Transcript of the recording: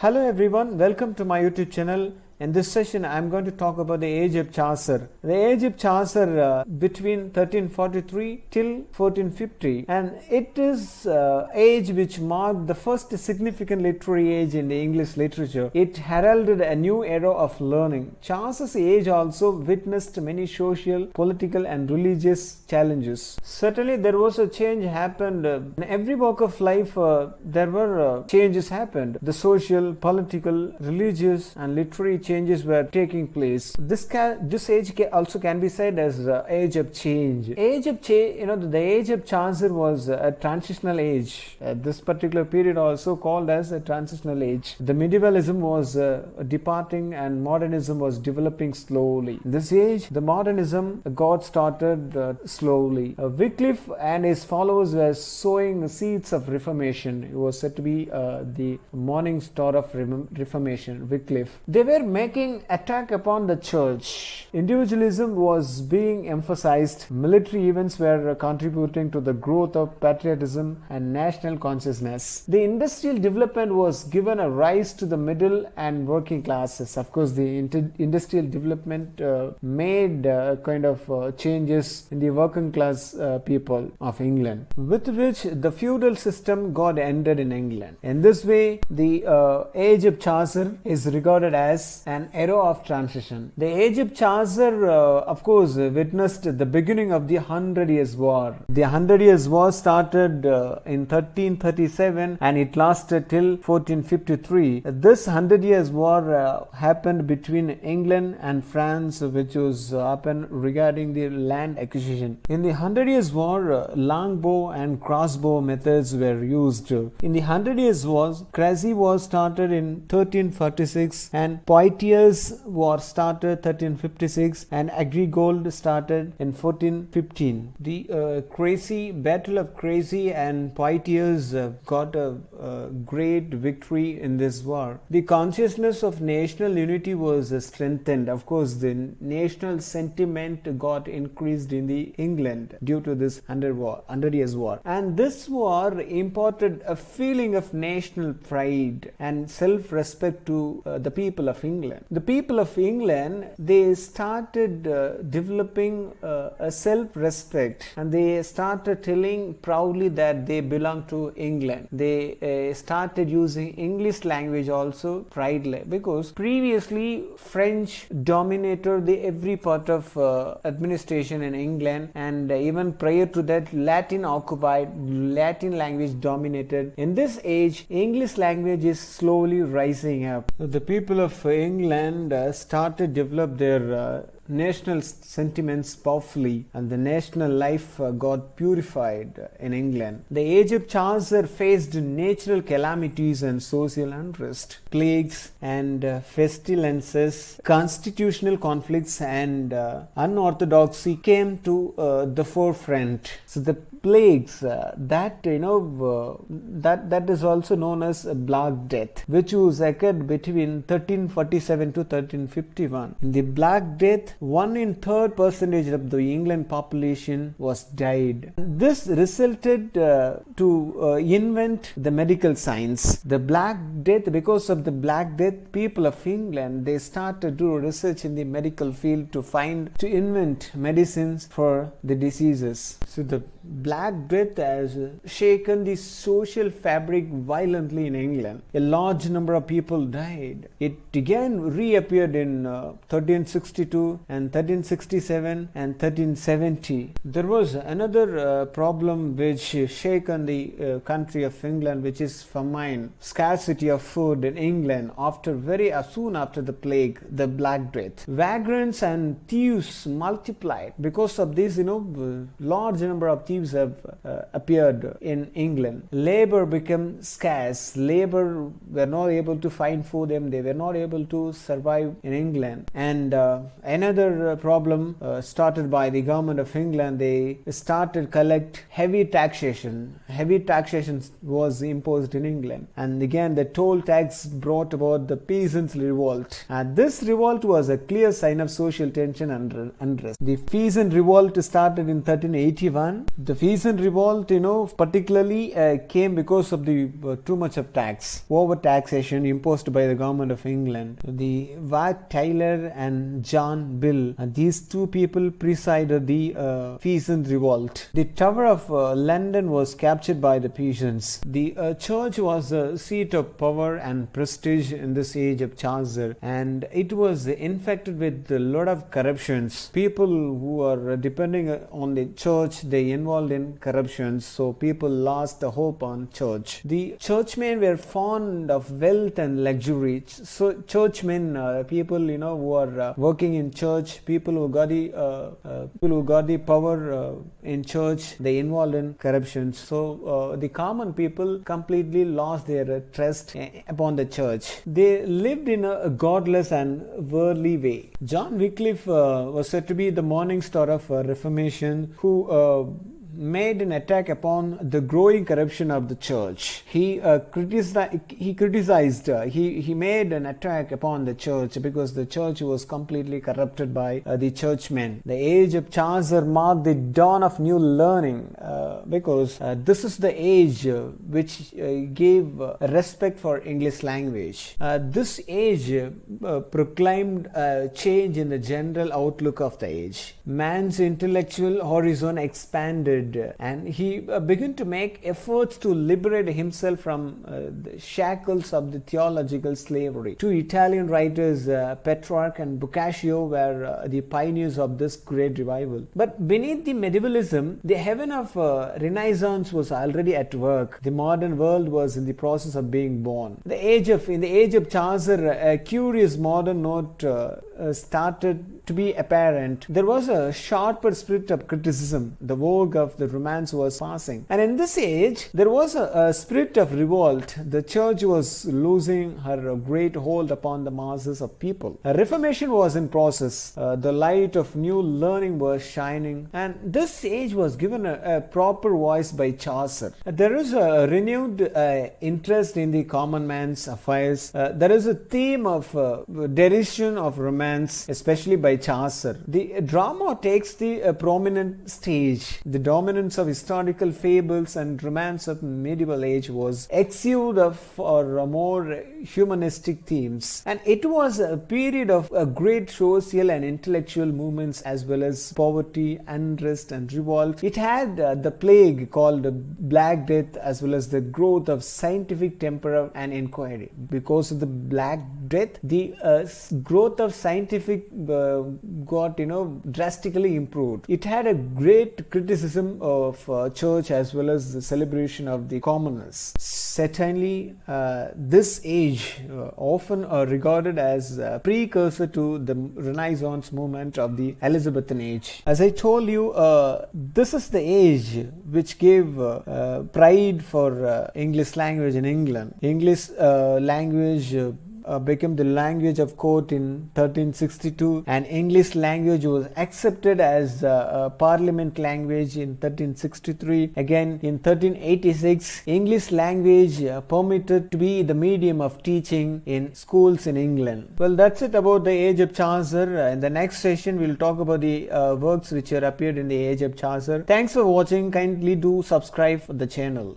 Hello everyone, welcome to my YouTube channel. In this session, I am going to talk about the age of Chaucer. The age of Chaucer between 1343 till 1450, and it is age which marked the first significant literary age in the English literature. It heralded a new era of learning. Chaucer's age also witnessed many social, political, and religious challenges. Certainly, there was a change happened in every walk of life. There were changes happened. The social, political, religious, and literary changes were taking place. This age also can be said as the age of change. The age of Chaucer was a transitional age. This particular period also called as a transitional age. The medievalism was departing and modernism was developing slowly. In this age, the modernism got started slowly. Wycliffe and his followers were sowing the seeds of Reformation. He was said to be the morning star of Reformation, Wycliffe. They were making attack upon the church. Individualism was being emphasized. Military events were contributing to the growth of patriotism and national consciousness. The industrial development was given a rise to the middle and working classes. Of course, the industrial development made changes in the working class people of England, with which the feudal system got ended in England. In this way, the age of Chaucer is regarded as an era of transition. The age of Chaucer, of course, witnessed the beginning of the 100 Years' War. The 100 Years' War started in 1337 and it lasted till 1453. This 100 Years' War happened between England and France, which was happened regarding the land acquisition. In the 100 Years' War, longbow and crossbow methods were used. In the 100 Years' War, Crecy was started in 1346 and Poitiers War started 1356 and Agrigold started in 1415. The Battle of Crecy and Poitiers got a great victory in this war. The consciousness of national unity was strengthened. Of course, the national sentiment got increased in the England due to this 100 Years' War. And this war imparted a feeling of national pride and self-respect to the people of England. The people of England, they started developing a self-respect, and they started telling proudly that they belong to England. They started using English language also proudly, because previously French dominated every part of administration in England, and even prior to that Latin language dominated. In this age, English language is slowly rising up. The people of England started to develop their national sentiments powerfully, and the national life got purified in England. The age of Chaucer faced natural calamities and social unrest, plagues and pestilences, constitutional conflicts, and unorthodoxy came to the forefront. So the plagues that is also known as Black Death, which was occurred between 1347 to 1351. In the Black Death, 1/3% of the England population was died. This resulted to invent the medical science. The Black Death, because of the Black Death, people of England, they started to do research in the medical field to invent medicines for the diseases. So the Black Death has shaken the social fabric violently in England. A large number of people died. It again reappeared in 1362 and 1367 and 1370. There was another problem which shaken the country of England, which is famine, scarcity of food in England soon after the plague, the Black Death. Vagrants and thieves multiplied. Because of this, large number of thieves have appeared in England. Labor became scarce. Labor were not able to find food, and they were not able to survive in England. And another problem started by the government of England, they started collect heavy taxation. Heavy taxation was imposed in England, and again the toll tax brought about the peasants' revolt. This revolt was a clear sign of social tension and unrest. The peasant revolt started in 1381. The peasant revolt, particularly came because of the too much of tax, over taxation imposed by the government of England. The Wat Tyler and John Bill, these two people presided the peasant revolt. The Tower of London was captured by the peasants. The church was a seat of power and prestige in this age of Chaucer, and it was infected with a lot of corruptions. People who are depending on the church, they involved in corruptions, so people lost the hope on church. The churchmen were fond of wealth and luxury. So churchmen, people who are working in church, people who got the power in church, they involved in corruption. So the common people completely lost their trust upon the church. They lived in a godless and worldly way. John Wycliffe was said to be the morning star of Reformation, who made an attack upon the growing corruption of the church. He made an attack upon the church because the church was completely corrupted by the churchmen. The age of Chaucer marked the dawn of new learning because this is the age which gave respect for English language. This age proclaimed a change in the general outlook of the age. Man's intellectual horizon expanded, and he began to make efforts to liberate himself from the shackles of the theological slavery. Two Italian writers, Petrarch and Boccaccio, were the pioneers of this great revival. But beneath the medievalism, the heaven of Renaissance was already at work. The modern world was in the process of being born. In the age of Chaucer, a curious modern note started to be apparent. There was a sharper spirit of criticism. The vogue of the Romance was passing, and in this age there was a spirit of revolt. The church was losing her great hold upon the masses of people. A reformation was in process. The light of new learning was shining, and this age was given a proper voice by Chaucer. There is a renewed interest in the common man's affairs. There is a theme of derision of romance, especially by Chaucer. The drama takes the prominent stage. The dominance of historical fables and romance of medieval age was exuded for more humanistic themes, and it was a period of great social and intellectual movements as well as poverty, unrest and revolt. It had the plague called the Black Death as well as the growth of scientific temper and inquiry. Because of the Black Death, the growth of scientific got drastically improved. It had a great criticism of church as well as the celebration of the commoners. Certainly, this age often regarded as a precursor to the Renaissance movement of the Elizabethan age. As I told you, this is the age which gave pride for English language in England. English language became the language of court in 1362, and English language was accepted as a parliament language in 1363. Again in 1386, English language permitted to be the medium of teaching in schools in England. Well, that's it about the age of Chaucer. In the next session, we'll talk about the works which appeared in the age of Chaucer. Thanks for watching. Kindly do subscribe for the channel.